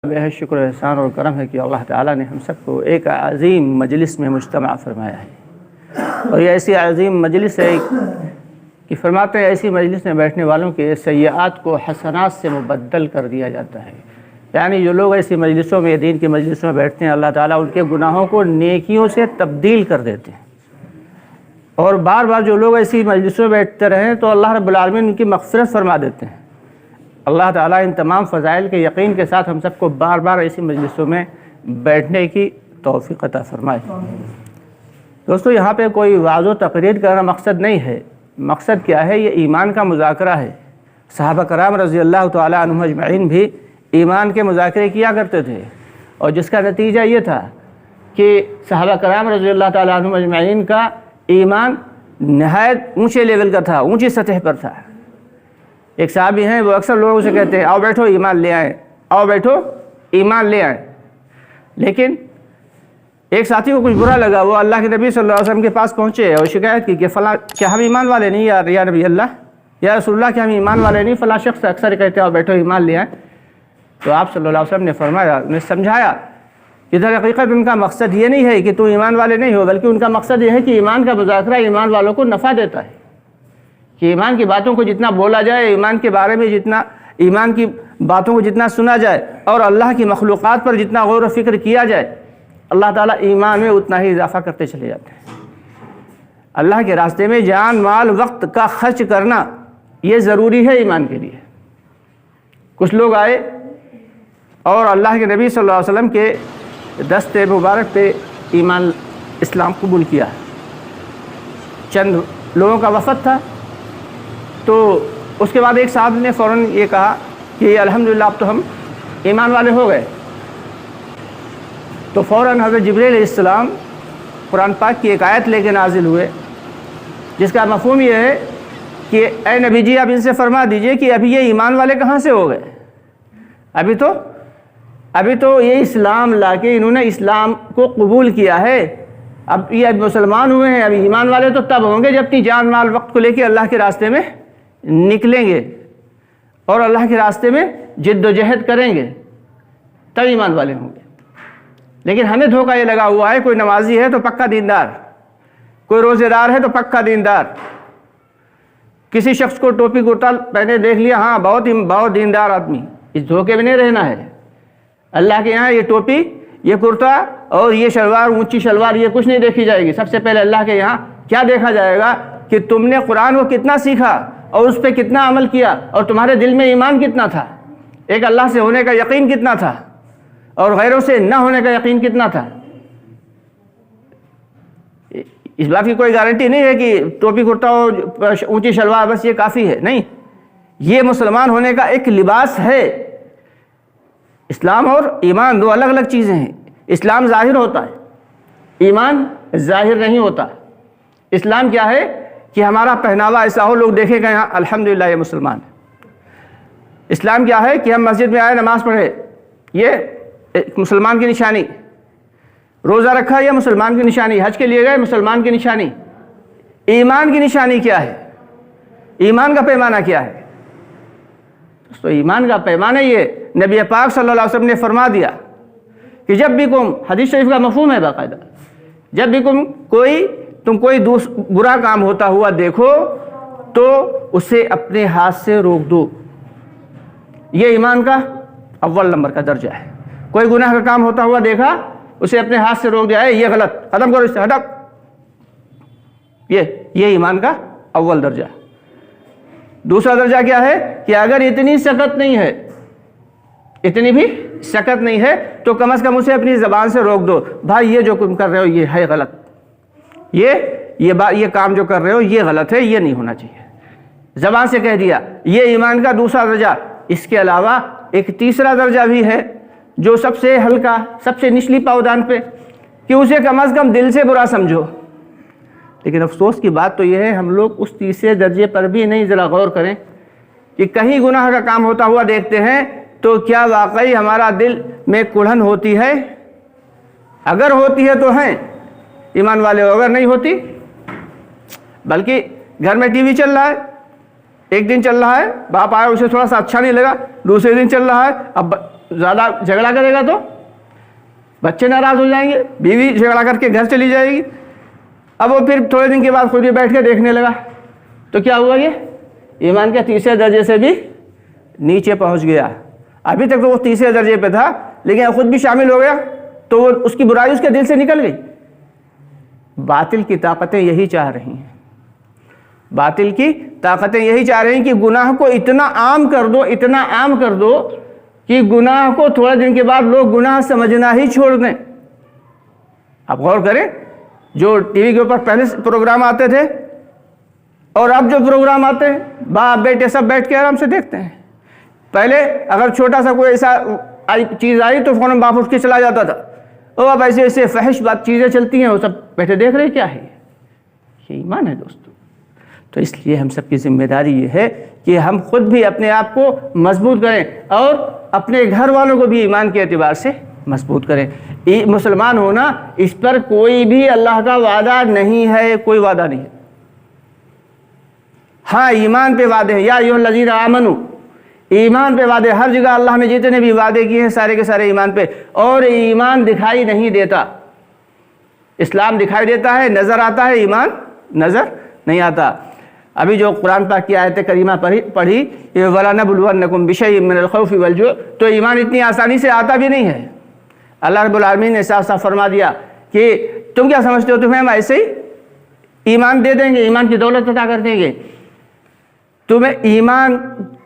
بے حد شکر و احسان اور کرم ہے کہ اللہ تعالیٰ نے ہم سب کو ایک عظیم مجلس میں مجتمع فرمایا ہے، اور یہ ایسی عظیم مجلس ہے کہ فرماتے ہیں ایسی مجلس میں بیٹھنے والوں کے سیئات کو حسنات سے مبدل کر دیا جاتا ہے۔ یعنی جو لوگ ایسی مجلسوں میں، دین کی مجلسوں میں بیٹھتے ہیں، اللہ تعالیٰ ان کے گناہوں کو نیکیوں سے تبدیل کر دیتے ہیں، اور بار بار جو لوگ ایسی مجلسوں میں بیٹھتے رہیں تو اللہ رب العالمین ان کی مغفرت فرما دیتے ہیں۔ اللہ تعالیٰ ان تمام فضائل کے یقین کے ساتھ ہم سب کو بار بار ایسی مجلسوں میں بیٹھنے کی توفیق عطا فرمائے۔ دوستو، یہاں پہ کوئی وعظ و تقریر کرنا مقصد نہیں ہے، مقصد کیا ہے؟ یہ ایمان کا مذاکرہ ہے۔ صحابہ کرام رضی اللہ تعالیٰ عنہم اجمعین بھی ایمان کے مذاکرے کیا کرتے تھے، اور جس کا نتیجہ یہ تھا کہ صحابہ کرام رضی اللہ تعالیٰ عنہم اجمعین کا ایمان نہایت اونچے لیول کا تھا، اونچی سطح پر تھا۔ ایک صحابی ہیں، وہ اکثر لوگوں سے کہتے ہیں آؤ بیٹھو ایمان لے آئیں، آؤ بیٹھو ایمان لے آئیں، لیکن ایک ساتھی کو کچھ برا لگا، وہ اللہ کے نبی صلی اللہ علیہ وسلم کے پاس پہنچے اور شکایت کی کہ فلاں کیا ہم ایمان والے نہیں یا نبی اللہ، یا رسول اللہ کیا ہم ایمان والے نہیں؟ فلاں شخص اکثر کہتے ہیں آؤ بیٹھو ایمان لے آئیں۔ تو آپ صلی اللہ علیہ وسلم نے فرمایا، انہیں سمجھایا کہ در حقیقت ان کا مقصد یہ نہیں ہے کہ تو ایمان والے نہیں ہو، بلکہ ان کا مقصد یہ ہے کہ ایمان کا مذاکرہ ایمان والوں کو نفع دیتا ہے، کہ ایمان کی باتوں کو جتنا بولا جائے، ایمان کے بارے میں جتنا، ایمان کی باتوں کو جتنا سنا جائے، اور اللہ کی مخلوقات پر جتنا غور و فکر کیا جائے، اللہ تعالیٰ ایمان میں اتنا ہی اضافہ کرتے چلے جاتے ہیں۔ اللہ کے راستے میں جان مال وقت کا خرچ کرنا یہ ضروری ہے ایمان کے لیے۔ کچھ لوگ آئے اور اللہ کے نبی صلی اللہ علیہ وسلم کے دست مبارک پہ ایمان اسلام قبول کیا۔ چند لوگوں کا وفد تھا، تو اس کے بعد ایک صاحب نے فوراً یہ کہا کہ الحمدللہ اب تو ہم ایمان والے ہو گئے۔ تو فوراً حضرت جبریل علیہ السلام قرآن پاک کی ایک آیت لے کے نازل ہوئے، جس کا مفہوم یہ ہے کہ اے نبی جی آپ ان سے فرما دیجئے کہ ابھی یہ ایمان والے کہاں سے ہو گئے؟ ابھی تو یہ اسلام لا کے انہوں نے اسلام کو قبول کیا ہے، اب یہ مسلمان ہوئے ہیں، ابھی ایمان والے تو تب ہوں گے جب اپنی جان مال وقت کو لے کے اللہ کے راستے میں نکلیں گے اور اللہ کے راستے میں جد و جہد کریں گے، تب ایمان والے ہوں گے۔ لیکن ہمیں دھوکہ یہ لگا ہوا ہے، کوئی نمازی ہے تو پکا دیندار، کوئی روزے دار ہے تو پکا دیندار، کسی شخص کو ٹوپی کرتا پہنے دیکھ لیا، ہاں بہت دیندار آدمی۔ اس دھوکے میں نہیں رہنا ہے۔ اللہ کے یہاں یہ ٹوپی، یہ کرتا اور یہ شلوار، اونچی شلوار، یہ کچھ نہیں دیکھی جائے گی۔ سب سے پہلے اللہ کے یہاں کیا دیکھا جائے گا کہ تم نے قرآن کو کتنا سیکھا اور اس پہ کتنا عمل کیا، اور تمہارے دل میں ایمان کتنا تھا، ایک اللہ سے ہونے کا یقین کتنا تھا، اور غیروں سے نہ ہونے کا یقین کتنا تھا۔ اس بات کی کوئی گارنٹی نہیں ہے کہ ٹوپی کرتا ہو، اونچی شلوار، بس یہ کافی ہے، نہیں۔ یہ مسلمان ہونے کا ایک لباس ہے۔ اسلام اور ایمان دو الگ الگ چیزیں ہیں۔ اسلام ظاہر ہوتا ہے، ایمان ظاہر نہیں ہوتا۔ اسلام کیا ہے کہ ہمارا پہناوا ایسا ہو، لوگ دیکھیں کہ یہاں الحمدللہ یہ مسلمان ہے۔ اسلام کیا ہے کہ ہم مسجد میں آئے، نماز پڑھے، یہ ایک مسلمان کی نشانی۔ روزہ رکھا، یہ مسلمان کی نشانی۔ حج کے لیے گئے، مسلمان کی نشانی۔ ایمان کی نشانی کیا ہے؟ ایمان کا پیمانہ کیا ہے؟ تو ایمان کا پیمانہ یہ نبی پاک صلی اللہ علیہ وسلم نے فرما دیا کہ جب بھی حدیث شریف کا مفہوم ہے باقاعدہ، جب بھی تم کوئی برا کام ہوتا ہوا دیکھو تو اسے اپنے ہاتھ سے روک دو۔ یہ ایمان کا اول نمبر کا درجہ ہے۔ کوئی گناہ کا کام ہوتا ہوا دیکھا، اسے اپنے ہاتھ سے روک دیا، ہے یہ غلط، ختم کرو، اس سے ہٹک۔ یہ ایمان کا اول درجہ۔ دوسرا درجہ کیا ہے کہ اگر اتنی سخت نہیں ہے، اتنی بھی سخت نہیں ہے، تو کم از کم اسے اپنی زبان سے روک دو، بھائی یہ جو تم کر رہے ہو یہ ہے غلط، یہ کام جو کر رہے ہو یہ غلط ہے، یہ نہیں ہونا چاہیے۔ زبان سے کہہ دیا، یہ ایمان کا دوسرا درجہ۔ اس کے علاوہ ایک تیسرا درجہ بھی ہے جو سب سے ہلکا، سب سے نچلی پاودان پہ، کہ اسے کم از کم دل سے برا سمجھو۔ لیکن افسوس کی بات تو یہ ہے ہم لوگ اس تیسرے درجے پر بھی نہیں ذرا غور کریں کہ کہیں گناہ کا کام ہوتا ہوا دیکھتے ہیں تو کیا واقعی ہمارا دل میں کڑھن ہوتی ہے؟ اگر ہوتی ہے تو ہیں ایمان والے ہو، اگر نہیں ہوتی، بلکہ گھر میں ٹی وی چل رہا ہے، ایک دن چل رہا ہے، باپ آیا اسے تھوڑا سا اچھا نہیں لگا، دوسرے دن چل رہا ہے، اب زیادہ جھگڑا کرے گا تو بچے ناراض ہو جائیں گے، بیوی جھگڑا کر کے گھر چلی جائے گی، اب وہ پھر تھوڑے دن کے بعد خود ہی بیٹھ کے دیکھنے لگا تو کیا ہوا؟ یہ ایمان کے تیسرے درجے سے بھی نیچے پہنچ گیا۔ ابھی تک تو وہ تیسرے درجے پہ تھا، لیکن خود بھی شامل ہو گیا تو وہ اس کی برائی اس کے دل سے نکل گئی۔ باطل کی طاقتیں یہی چاہ رہی ہیں، باطل کی طاقتیں یہی چاہ رہی ہیں کہ گناہ کو اتنا عام کر دو، اتنا عام کر دو کہ گناہ کو تھوڑے دن کے بعد لوگ گناہ سمجھنا ہی چھوڑ دیں۔ آپ غور کریں، جو ٹی وی کے اوپر پہلے پروگرام آتے تھے اور اب جو پروگرام آتے ہیں، باپ بیٹے سب بیٹھ کے آرام سے دیکھتے ہیں۔ پہلے اگر چھوٹا سا کوئی ایسا چیز آئی تو فوراً باپ اٹھ کے چلا جاتا تھا، اور اب ایسے ایسے فحش بات چیزیں چلتی ہیں، وہ سب بیٹھے دیکھ رہے کیا ہے؟ یہ ایمان ہے دوستو۔ تو اس لیے ہم سب کی ذمہ داری یہ ہے کہ ہم خود بھی اپنے آپ کو مضبوط کریں اور اپنے گھر والوں کو بھی ایمان کے اعتبار سے مضبوط کریں۔ مسلمان ہونا اس پر کوئی بھی اللہ کا وعدہ نہیں ہے، کوئی وعدہ نہیں ہے۔ ہاں ایمان پہ وعدے ہیں، یا ایھا الذین آمنوا، ایمان پہ وعدے، ہر جگہ اللہ نے جتنے بھی وعدے کیے ہیں سارے کے سارے ایمان پہ، اور ایمان دکھائی نہیں دیتا۔ اسلام دکھائی دیتا ہے، نظر آتا ہے، ایمان نظر نہیں آتا۔ ابھی جو قرآن پاک کی آیت کریمہ پڑھی وَلَنَبْلُوَنَّكُمْ بِشَيْءٍ مِّنَ الْخَوْفِ وَالْجُوعِ، تو ایمان اتنی آسانی سے آتا بھی نہیں ہے۔ اللہ رب العالمین نے صاف صاف فرما دیا کہ تم کیا سمجھتے ہو تمہیں ہم ایسے ہی ایمان دے دیں گے، ایمان کی دولت عطا کر دیں گے؟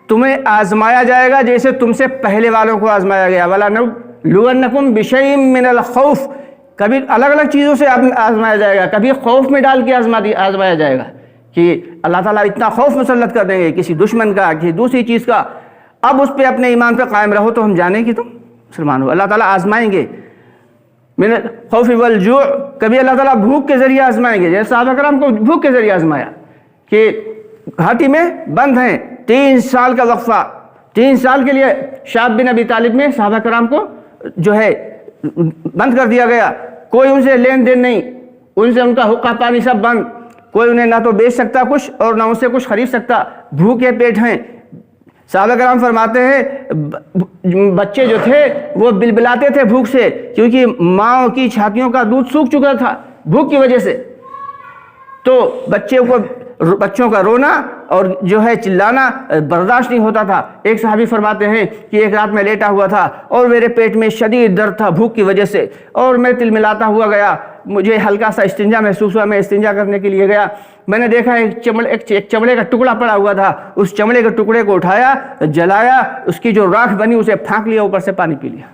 تمہیں آزمایا جائے گا جیسے تم سے پہلے والوں کو آزمایا گیا۔ وَلَنَبْلُوَنَّكُمْ بِشَيْءٍ مِّنَ الْخَوْفِ، کبھی الگ الگ چیزوں سے آزمایا جائے گا، کبھی خوف میں ڈال کے آزمایا جائے گا کہ اللہ تعالیٰ اتنا خوف مسلط کر دیں گے کسی دشمن کا، کسی دوسری چیز کا۔ اب اس پہ اپنے ایمان پہ قائم رہو تو ہم جانیں کہ تم مسلمان ہو۔ اللہ تعالیٰ آزمائیں گے من الخوف والجوع، کبھی اللہ تعالیٰ بھوک کے ذریعے آزمائیں گے، جیسے صحابہ کرام کو بھوک کے ذریعے آزمایا کہ گھاٹی میں بند ہیں، 3 سال کا وقفہ، 3 سال کے لیے شعب بن ابی طالب میں صحابہ کرام کو جو ہے بند کر دیا گیا، کوئی ان سے لین دین نہیں، ان سے ان کا حقہ پانی سب بند، کوئی انہیں نہ تو بیچ سکتا کچھ اور نہ ان سے کچھ خرید سکتا، بھوکے پیٹ ہیں۔ صحابہ کرام فرماتے ہیں بچے جو تھے وہ بلبلاتے تھے بھوک سے، کیونکہ ماں کی چھاتیوں کا دودھ سوکھ چکا تھا بھوک کی وجہ سے، تو بچوں کا رونا اور جو ہے چلانا برداشت نہیں ہوتا تھا۔ ایک صحابی فرماتے ہیں کہ ایک رات میں لیٹا ہوا تھا اور میرے پیٹ میں شدید درد تھا بھوک کی وجہ سے، اور میں تلملاتا ہوا گیا، مجھے ہلکا سا استنجا محسوس ہوا، میں استنجا کرنے کے لیے گیا، میں نے دیکھا ایک چمڑے کا ٹکڑا پڑا ہوا تھا، اس چمڑے کے ٹکڑے کو اٹھایا، جلایا، اس کی جو راکھ بنی اسے پھینک لیا، اوپر سے پانی پی لیا۔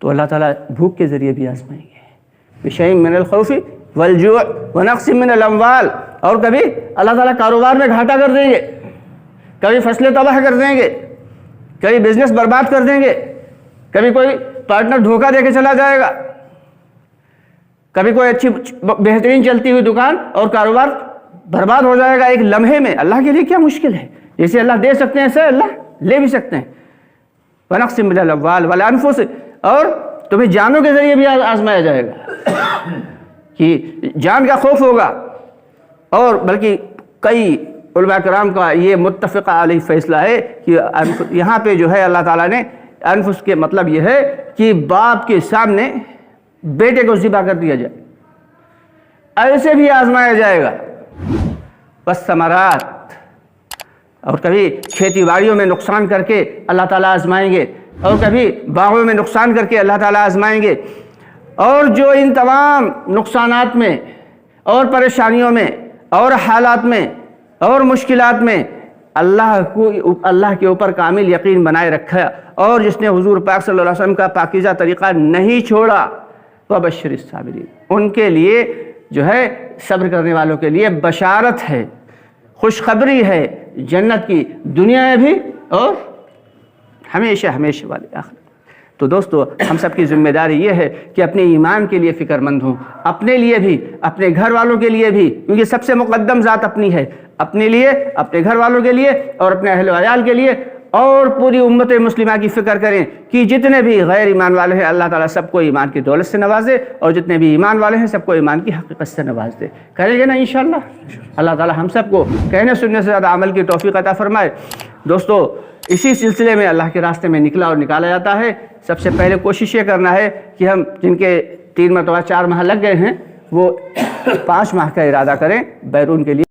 تو اللہ تعالیٰ بھوک کے ذریعے بھی آزمائیں گے، بِشَيْءٍ مِّنَ الْخَوْفِ وَالْجُوعِ وَنَقْصٍ مِّنَ الْأَمْوَالِ، اور کبھی اللہ تعالیٰ کاروبار میں گھاٹا کر دیں گے، کبھی فصلیں تباہ کر دیں گے، کبھی بزنس برباد کر دیں گے، کبھی کوئی پارٹنر دھوکہ دے کے چلا جائے گا، کبھی کوئی اچھی بہترین چلتی ہوئی دکان اور کاروبار برباد ہو جائے گا ایک لمحے میں۔ اللہ کے لیے کیا مشکل ہے؟ جیسے اللہ دے سکتے ہیں ایسے اللہ لے بھی سکتے ہیں۔ وَنَقْصٍ مِّنَ الْأَمْوَالِ وَالْأَنفُسِ، اور تمہیں جانوں کے ذریعے بھی آزمایا جائے گا کہ جان کا خوف ہوگا، اور بلکہ کئی علماء کرام کا یہ متفقہ علیہ فیصلہ ہے کہ یہاں پہ جو ہے اللہ تعالیٰ نے انفس کے مطلب یہ ہے کہ باپ کے سامنے بیٹے کو ذبح کر دیا جائے، ایسے بھی آزمایا جائے گا۔ بس ثمرات، اور کبھی کھیتی باڑیوں میں نقصان کر کے اللہ تعالیٰ آزمائیں گے، اور کبھی باغوں میں نقصان کر کے اللہ تعالیٰ آزمائیں گے، اور جو ان تمام نقصانات میں اور پریشانیوں میں اور حالات میں اور مشکلات میں اللہ کے اوپر کامل یقین بنائے رکھا، اور جس نے حضور پاک صلی اللہ علیہ وسلم کا پاکیزہ طریقہ نہیں چھوڑا، وَبَشِّرِ الصَّابِرِينَ، ان کے لیے جو ہے صبر کرنے والوں کے لیے بشارت ہے، خوشخبری ہے جنت کی، دنیا میں بھی اور ہمیشہ ہمیشہ والے آخرت۔ تو دوستو ہم سب کی ذمہ داری یہ ہے کہ اپنے ایمان کے لیے فکر مند ہوں، اپنے لیے بھی، اپنے گھر والوں کے لیے بھی، کیونکہ سب سے مقدم ذات اپنی ہے، اپنے لیے، اپنے گھر والوں کے لیے اور اپنے اہل و عیال کے لیے، اور پوری امت مسلمہ کی فکر کریں کہ جتنے بھی غیر ایمان والے ہیں اللہ تعالیٰ سب کو ایمان کی دولت سے نوازے، اور جتنے بھی ایمان والے ہیں سب کو ایمان کی حقیقت سے نواز دے۔ کریں گے نا انشاءاللہ؟ اللہ تعالیٰ ہم سب کو کہنے سننے سے زیادہ عمل کی توفیق عطا فرمائے۔ دوستو اسی سلسلے میں اللہ کے راستے میں نکلا اور نکالا جاتا ہے۔ سب سے پہلے کوشش یہ کرنا ہے کہ ہم جن کے 3 مرتبہ 4 ماہ لگ گئے ہیں وہ 5 ماہ کا ارادہ کریں بیرون کے لیے۔